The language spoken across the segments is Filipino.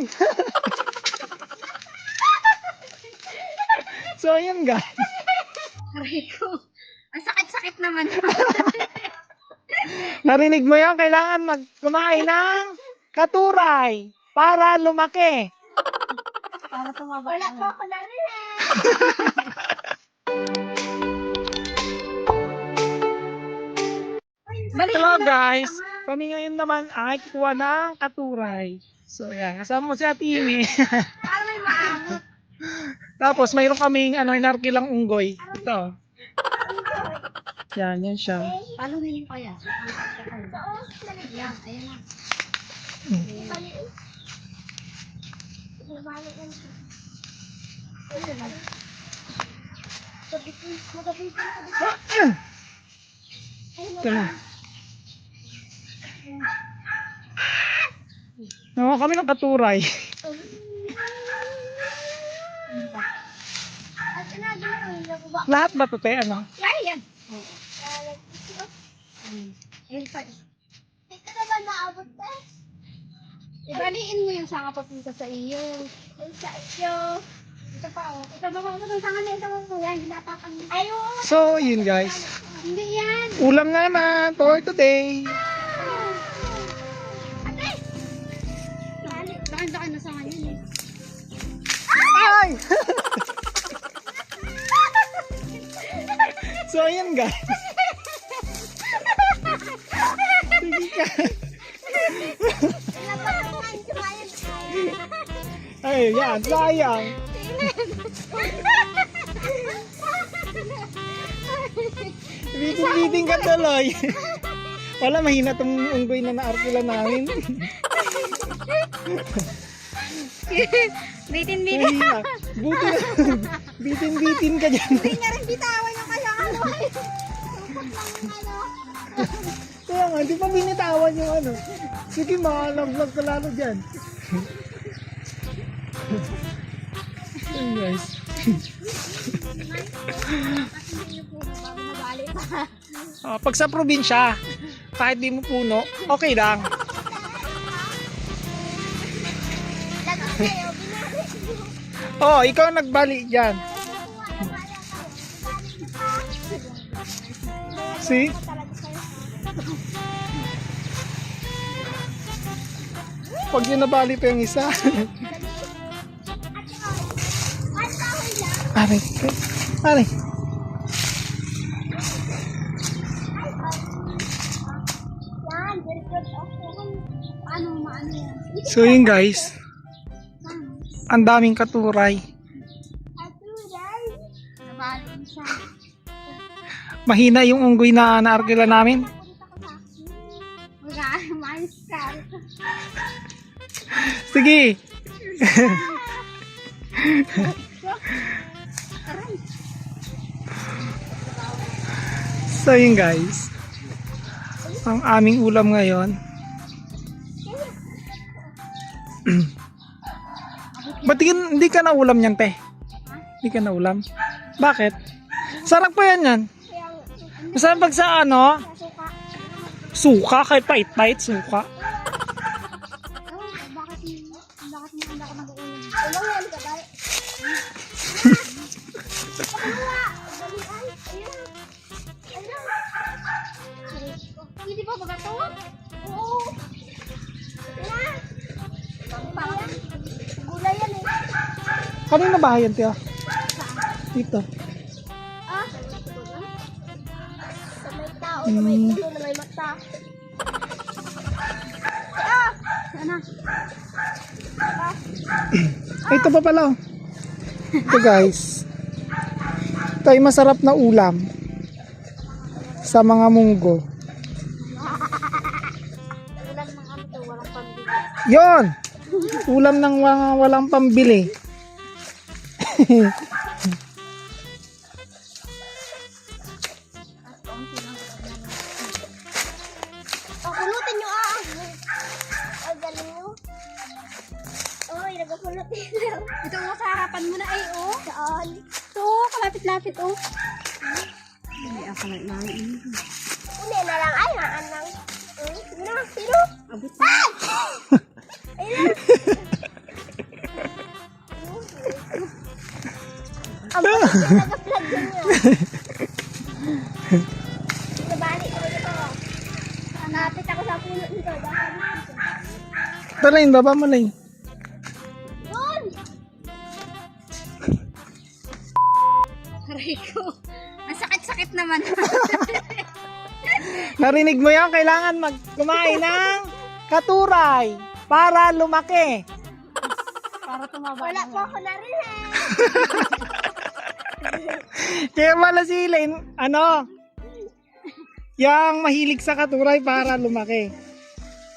Ay! So, ayun guys. Aray ko. Ang sakit-sakit naman. Narinig mo yan? Kailangan kumain ng katuray para lumaki. Para tumaba. Wala po ako narinig. Hello guys! Kami ngayon naman ay kuha ng katuray. So yan, kasama mo si Ate Amy. Para may maamot. Tapos mayroon kaming inarkilang unggoy. Ito. Yan siya. Paano na yun kaya? Yan, ayan na. Ito. No, kami ng katuray. Lahat ba ito, te? Ano? Yan. Yan pa. Ito naman naabot na. Ibaliin mo yung sanga papunta sa iyo. Ang sa iyo. Ito pa oh. Ito ba mo itong sanga na ito mo. Yan, hinapakan mo. Ayun. So, yun guys. Hindi yan. Ulam na naman for today. Laki-laki na sanga yun eh. Ay! So, ayun guys. Sige ka. Ay, yan. Sayang. Biting-biting ka tuloy. Wala, mahina itong unggoy na naarkila namin. Bitin-bitin. Mahina. Buti na. Bitin-bitin ka dyan. Hindi niya rin bitawan yung kanyang ano. Kaya nga, hindi pa binitawan yung ano. Sige, makalag-vlog ka lalo dyan. Yan guys. Pag sa probinsya, kahit di mo puno, okay lang. Oh, ikaw nagbali dyan. See? Pag yun nabali pa yung isa. Aray. Aray. So yun guys. Ang daming katuray. Nabalin siya. Mahina yung unggoy na naarkila namin. Maayos ka. Sige. So yun guys. Ang aming ulam ngayon. Ba't hindi ka na ulam yan, te? Hindi ka na ulam? Bakit? Sarap pa yan. Masarap pag sa ano? Suka, kahit pait-pait, suka. Bakit hindi ako nag-uulam? Ulang yan ka ba? Hindi pa ba ito? Oo. Gulay yan eh. Kanina bahay yan, tiyo? Dito. Ah? Sa may tao, na may ulo, na may mata. Ano? Ay, ito pa pala. Ito guys. Ito ay masarap na ulam. Sa mga munggo. Ulan ng ano to, walang pambili. Yon! Ulam ng walang pambili. Pagulutin nyo ah. Ang galing nyo. Oy, nagpapulutin nyo. Ito mo sa harapan mo na ay oh. Saan? Ito, kalapit-lapit oh. Hindi ako na inain. Uli na lang. Ay, haan lang. Sino? Sino? Abot Ay! Ayun. Nag-vlog yun yun. Nabali ko ito. Nakapit ako sa puno nito. Talayin, baba mo lang. Doon! Aray ko. Ang sakit-sakit naman. Narinig mo yan? Kailangan kumain ng katuray para lumaki. Para tumaba. Wala po ako narinig. Kaya pala si Elaine, yung mahilig sa katuray para lumaki.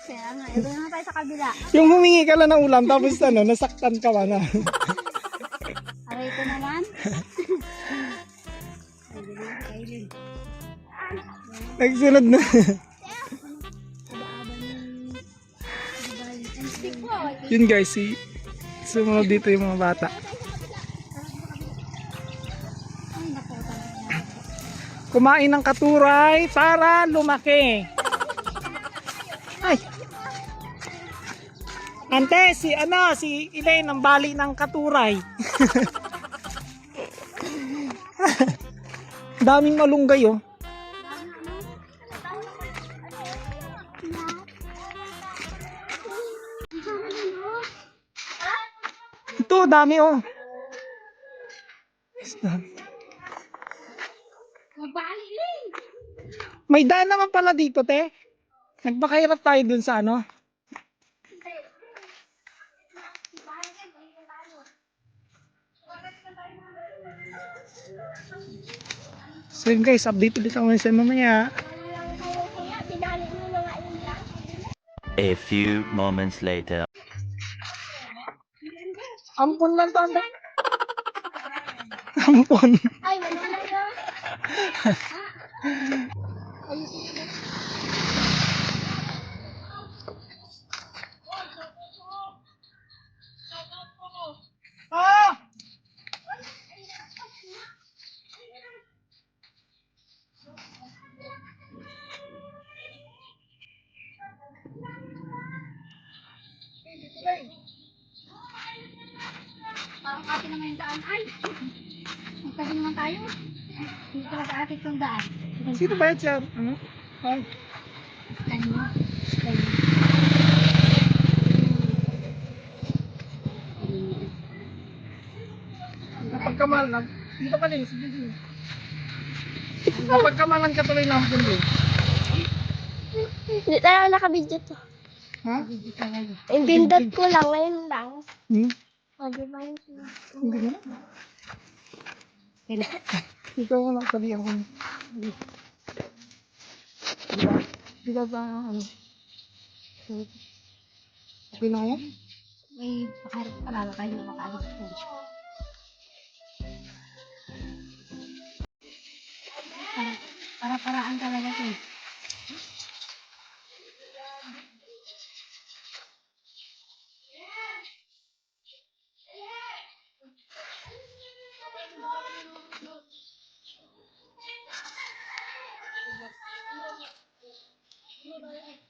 Kaya nga, ito naman tayo sa kabila. Yung humingi ka lang ng ulam, tapos nasaktan ka ba na? Aray ko naman. Hindi na, kailin. Nagsunod na. Stick po. Yun guys, sumunod dito yung mga bata. Ay, naku, talaga. Kumain ng katuray para lumaki. Ay. Ante, si Elaine ang bali ng katuray. Daming malunggay oh. Ito, dami oh. May daan naman pala dito, te. Nagpakahirap tayo dun sa So yun guys, update ulit ako sa mamaya. A few moments later. Ampon lang to, ante. Ampon. Ay, wala na yun. Ah! Parang ate naman yung daan. Ay! Magtabi naman tayo. Hindi ka sa ate itong daan. Sino ba yan siya? Ay. Kanyo. Kapag kamalan, dito ka din, sige sige. Kapag kamalan ka tuloy ng pulo. Hindi tayo nakabidyo to. Ha? Yung bindot ko lang, ngayon lang. Hmm? O, di ba yun? Hindi na. Ikaw ang nakasali ako. Di ba ba Okay na kaya? May pakarap palala kayo makaalis ko. Para-paraan talaga ito.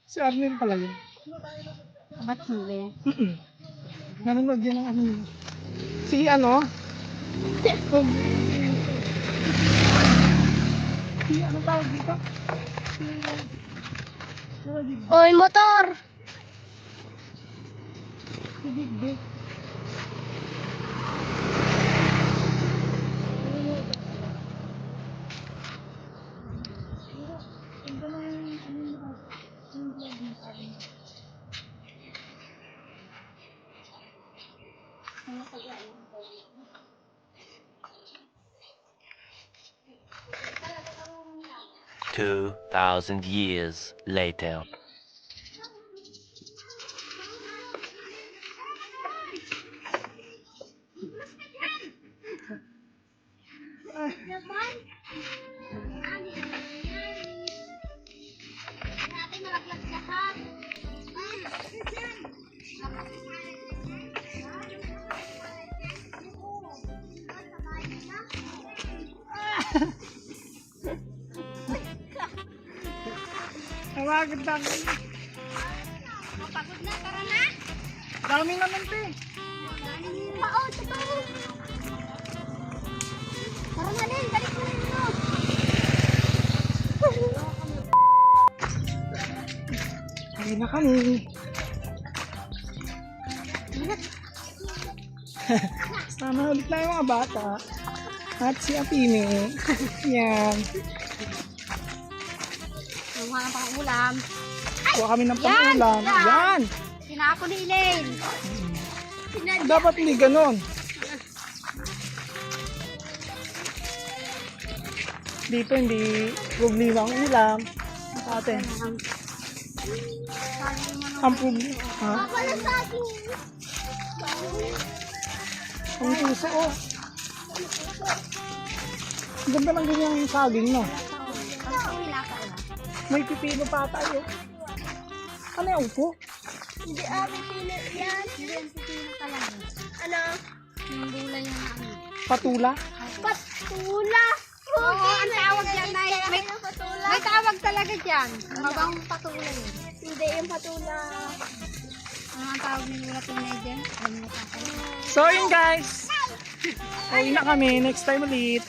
Si Arnel pala yun. Ba't hindi? Nanonood yan ng yun. Si si tawag dito? Oy, motor! Si Big Big. Two 2,000 years later. Tawagin lang. Pagod na, tara na! Dami naman to eh. Oo, totoo! Tara na din, balik mo na yun. Ayun na kami. Sama ulit na yung mga bata. At si Apine. Yan. Nakuha ng pang-ulam. Kuha kami ng pangulam. Yan. Sinako ni Elaine. Dapat hindi ganon. Dito hindi problema ang ulam. Sa atin. Ang problema. Ha? Wala sa akin. Ang puso oh. Ang ganda ng ganyang saging no. May pipino pa tayo. Ano yung upo? Hindi pili yan. Hindi yan pipino talaga. Ano? Yung gulay yung ano. Patula? Patula. Oo, ang tawag dyan na may patula. may tawag talaga dyan. Mabang patulay yun. Hindi yung patula. Ano ang tawag ni Lola Pinay dyan? Ano mo pa? So yun guys. Uwi na kami. Next time ulit.